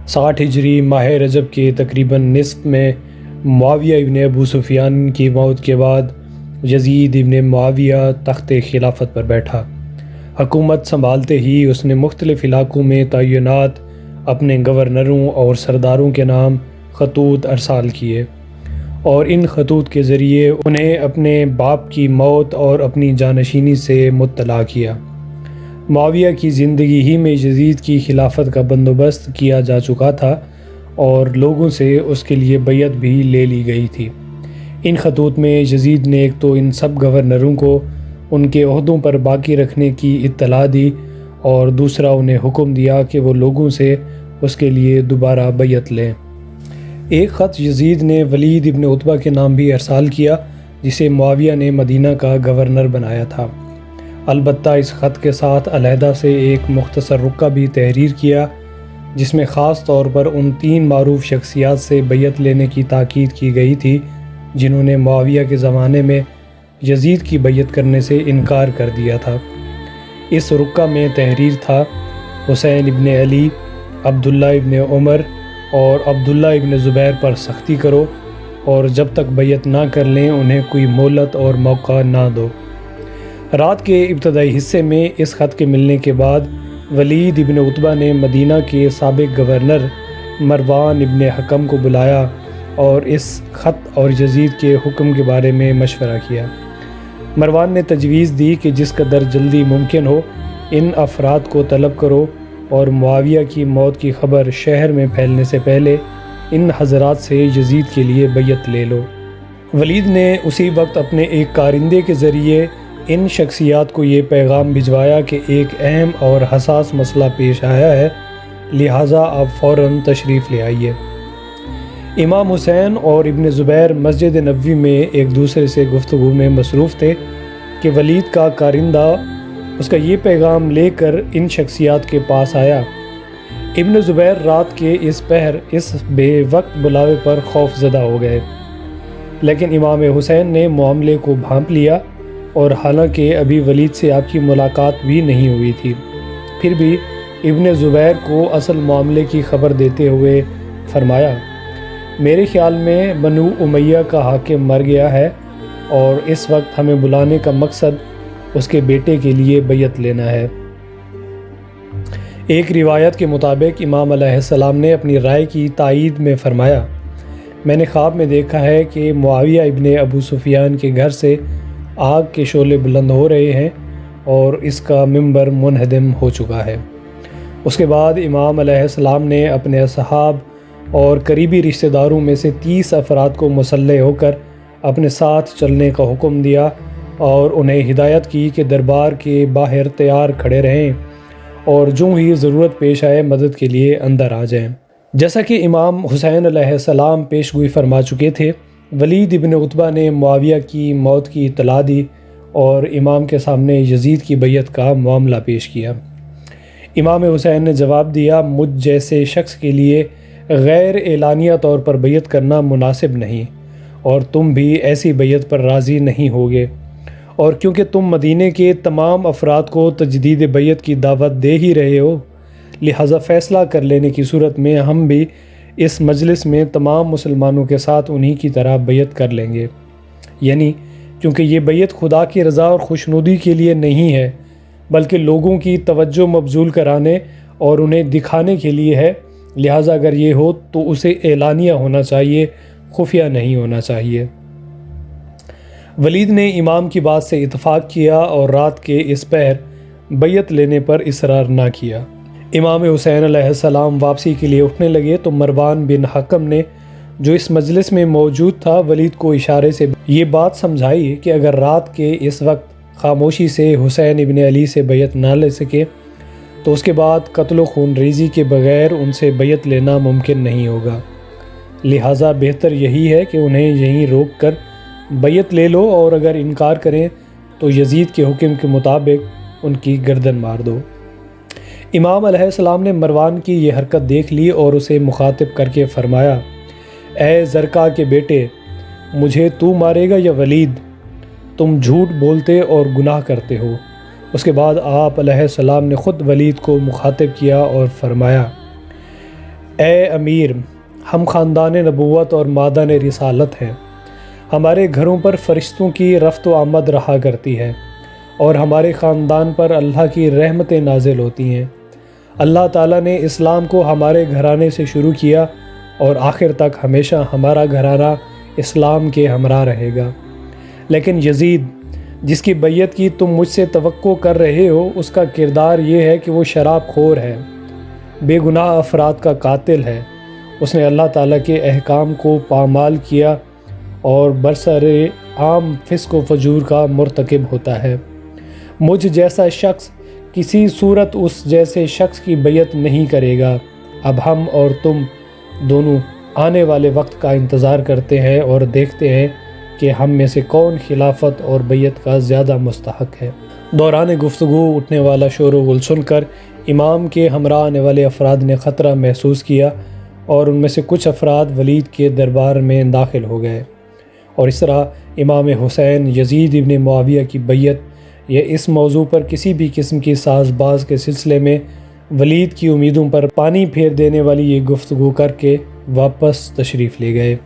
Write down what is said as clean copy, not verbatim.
60 ہجری ماہ رجب کے تقریباً نصف میں معاویہ ابن ابو سفیان کی موت کے بعد یزید ابن معاویہ تخت خلافت پر بیٹھا۔ حکومت سنبھالتے ہی اس نے مختلف علاقوں میں تعینات اپنے گورنروں اور سرداروں کے نام خطوط ارسال کیے اور ان خطوط کے ذریعے انہیں اپنے باپ کی موت اور اپنی جانشینی سے مطلع کیا۔ معاویہ کی زندگی ہی میں یزید کی خلافت کا بندوبست کیا جا چکا تھا اور لوگوں سے اس کے لیے بیعت بھی لے لی گئی تھی۔ ان خطوط میں یزید نے ایک تو ان سب گورنروں کو ان کے عہدوں پر باقی رکھنے کی اطلاع دی اور دوسرا انہیں حکم دیا کہ وہ لوگوں سے اس کے لیے دوبارہ بیعت لیں۔ ایک خط یزید نے ولید ابن عتبہ کے نام بھی ارسال کیا جسے معاویہ نے مدینہ کا گورنر بنایا تھا۔ البتہ اس خط کے ساتھ علیحدہ سے ایک مختصر رکہ بھی تحریر کیا جس میں خاص طور پر ان 3 معروف شخصیات سے بیعت لینے کی تاکید کی گئی تھی جنہوں نے معاویہ کے زمانے میں یزید کی بیعت کرنے سے انکار کر دیا تھا۔ اس رکہ میں تحریر تھا: حسین ابن علی، عبداللہ ابن عمر اور عبداللہ ابن زبیر پر سختی کرو اور جب تک بیعت نہ کر لیں انہیں کوئی مہلت اور موقع نہ دو۔ رات کے ابتدائی حصے میں اس خط کے ملنے کے بعد ولید ابن عتبہ نے مدینہ کے سابق گورنر مروان ابن حکم کو بلایا اور اس خط اور یزید کے حکم کے بارے میں مشورہ کیا۔ مروان نے تجویز دی کہ جس قدر جلدی ممکن ہو ان افراد کو طلب کرو اور معاویہ کی موت کی خبر شہر میں پھیلنے سے پہلے ان حضرات سے یزید کے لیے بیعت لے لو۔ ولید نے اسی وقت اپنے ایک کارندے کے ذریعے ان شخصیات کو یہ پیغام بھجوایا کہ ایک اہم اور حساس مسئلہ پیش آیا ہے، لہٰذا آپ فوراً تشریف لے آئیے۔ امام حسین اور ابن زبیر مسجد نبوی میں ایک دوسرے سے گفتگو میں مصروف تھے کہ ولید کا کارندہ اس کا یہ پیغام لے کر ان شخصیات کے پاس آیا۔ ابن زبیر رات کے اس پہر اس بے وقت بلاوے پر خوف زدہ ہو گئے، لیکن امام حسین نے معاملے کو بھانپ لیا اور حالانکہ ابھی ولید سے آپ کی ملاقات بھی نہیں ہوئی تھی، پھر بھی ابن زبیر کو اصل معاملے کی خبر دیتے ہوئے فرمایا: میرے خیال میں بنو امیہ کا حاکم مر گیا ہے اور اس وقت ہمیں بلانے کا مقصد اس کے بیٹے کے لیے بیعت لینا ہے۔ ایک روایت کے مطابق امام علیہ السلام نے اپنی رائے کی تائید میں فرمایا: میں نے خواب میں دیکھا ہے کہ معاویہ ابن ابو سفیان کے گھر سے آگ کے شعلے بلند ہو رہے ہیں اور اس کا منبر منہدم ہو چکا ہے۔ اس کے بعد امام علیہ السلام نے اپنے اصحاب اور قریبی رشتہ داروں میں سے 30 افراد کو مسلح ہو کر اپنے ساتھ چلنے کا حکم دیا اور انہیں ہدایت کی کہ دربار کے باہر تیار کھڑے رہیں اور جو ہی ضرورت پیش آئے مدد کے لیے اندر آ جائیں۔ جیسا کہ امام حسین علیہ السلام پیش گوئی فرما چکے تھے، ولید ابن عتبہ نے معاویہ کی موت کی اطلاع دی اور امام کے سامنے یزید کی بیعت کا معاملہ پیش کیا۔ امام حسین نے جواب دیا: مجھ جیسے شخص کے لیے غیر اعلانیہ طور پر بیعت کرنا مناسب نہیں اور تم بھی ایسی بیعت پر راضی نہیں ہوگے، اور کیونکہ تم مدینے کے تمام افراد کو تجدید بیعت کی دعوت دے ہی رہے ہو، لہٰذا فیصلہ کر لینے کی صورت میں ہم بھی اس مجلس میں تمام مسلمانوں کے ساتھ انہی کی طرح بیعت کر لیں گے، یعنی کیونکہ یہ بیعت خدا کی رضا اور خوشنودی کے لیے نہیں ہے بلکہ لوگوں کی توجہ مبذول کرانے اور انہیں دکھانے کے لیے ہے، لہٰذا اگر یہ ہو تو اسے اعلانیہ ہونا چاہیے، خفیہ نہیں ہونا چاہیے۔ ولید نے امام کی بات سے اتفاق کیا اور رات کے اس پہر بیعت لینے پر اصرار نہ کیا۔ امام حسین علیہ السلام واپسی کے لیے اٹھنے لگے تو مروان بن حکم نے، جو اس مجلس میں موجود تھا، ولید کو اشارے سے یہ بات سمجھائی کہ اگر رات کے اس وقت خاموشی سے حسین ابن علی سے بیعت نہ لے سکے تو اس کے بعد قتل و خون ریزی کے بغیر ان سے بیعت لینا ممکن نہیں ہوگا، لہٰذا بہتر یہی ہے کہ انہیں یہیں روک کر بیعت لے لو اور اگر انکار کریں تو یزید کے حکم کے مطابق ان کی گردن مار دو۔ امام علیہ السلام نے مروان کی یہ حرکت دیکھ لی اور اسے مخاطب کر کے فرمایا: اے زرکا کے بیٹے، مجھے تو مارے گا یا ولید؟ تم جھوٹ بولتے اور گناہ کرتے ہو۔ اس کے بعد آپ علیہ السلام نے خود ولید کو مخاطب کیا اور فرمایا: اے امیر، ہم خاندان نبوت اور مادن رسالت ہیں۔ ہمارے گھروں پر فرشتوں کی رفت و آمد رہا کرتی ہے اور ہمارے خاندان پر اللہ کی رحمتیں نازل ہوتی ہیں۔ اللہ تعالیٰ نے اسلام کو ہمارے گھرانے سے شروع کیا اور آخر تک ہمیشہ ہمارا گھرانہ اسلام کے ہمراہ رہے گا۔ لیکن یزید، جس کی بیعت کی تم مجھ سے توقع کر رہے ہو، اس کا کردار یہ ہے کہ وہ شراب خور ہے، بے گناہ افراد کا قاتل ہے۔ اس نے اللہ تعالیٰ کے احکام کو پامال کیا اور برسر عام فسق و فجور کا مرتکب ہوتا ہے۔ مجھ جیسا شخص کسی صورت اس جیسے شخص کی بیعت نہیں کرے گا۔ اب ہم اور تم دونوں آنے والے وقت کا انتظار کرتے ہیں اور دیکھتے ہیں کہ ہم میں سے کون خلافت اور بیعت کا زیادہ مستحق ہے۔ دوران گفتگو اٹھنے والا شور و غل سن کر امام کے ہمراہ آنے والے افراد نے خطرہ محسوس کیا اور ان میں سے کچھ افراد ولید کے دربار میں داخل ہو گئے، اور اس طرح امام حسین یزید ابن معاویہ کی بیعت یا اس موضوع پر کسی بھی قسم کی ساز باز کے سلسلے میں ولید کی امیدوں پر پانی پھیر دینے والی یہ گفتگو کر کے واپس تشریف لے گئے۔